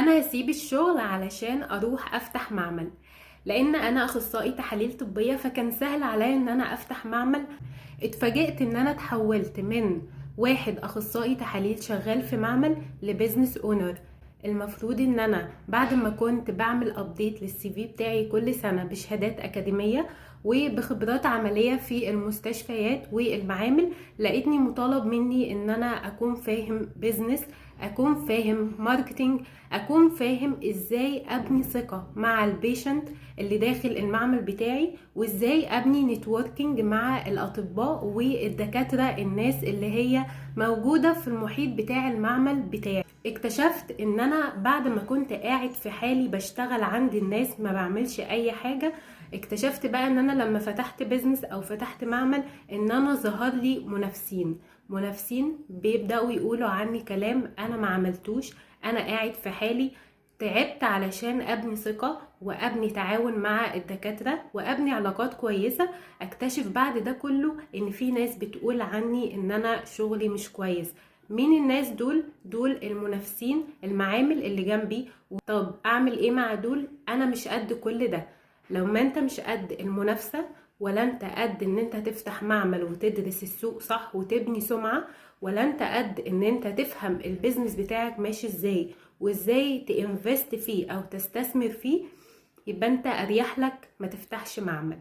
انا هسيب الشغل علشان اروح افتح معمل، لان انا اخصائي تحاليل طبية، فكان سهل عليا ان انا افتح معمل. اتفاجئت ان انا اتحولت من واحد اخصائي تحاليل شغال في معمل لبزنس اونر. المفروض ان انا بعد ما كنت بعمل ابديت للسي في بتاعي كل سنة بشهادات اكاديمية وبخبرات عملية في المستشفيات والمعامل، لقيتني مطالب مني ان انا اكون فاهم بزنس، اكون فاهم ماركتينج، اكون فاهم ازاي ابني ثقة مع البيشنت اللي داخل المعمل بتاعي، وازاي ابني نتوركينج مع الاطباء والدكاترة، الناس اللي هي موجودة في المحيط بتاع المعمل بتاعي. اكتشفت ان انا بعد ما كنت قاعد في حالي بشتغل عند الناس ما بعملش اي حاجة، اكتشفت بقى ان انا لما فتحت بيزنس او فتحت معمل ان انا ظهر لي منافسين بيبدأوا يقولوا عني كلام انا ما عملتوش. انا قاعد في حالي، تعبت علشان ابني ثقة وابني تعاون مع الدكاترة وابني علاقات كويسة. اكتشف بعد ده كله ان في ناس بتقول عني ان انا شغلي مش كويس. مين الناس دول؟ دول المنافسين، المعامل اللي جنبي. طب اعمل ايه مع دول؟ انا مش قد كل ده. لو ما انت مش قد المنافسة، ولا انت قد ان انت تفتح معمل وتدرس السوق صح وتبني سمعة، ولا انت قد ان انت تفهم البيزنس بتاعك ماشي ازاي وازاي تinvest فيه او تستثمر فيه، يبقى انت اريح لك ما تفتحش معمل.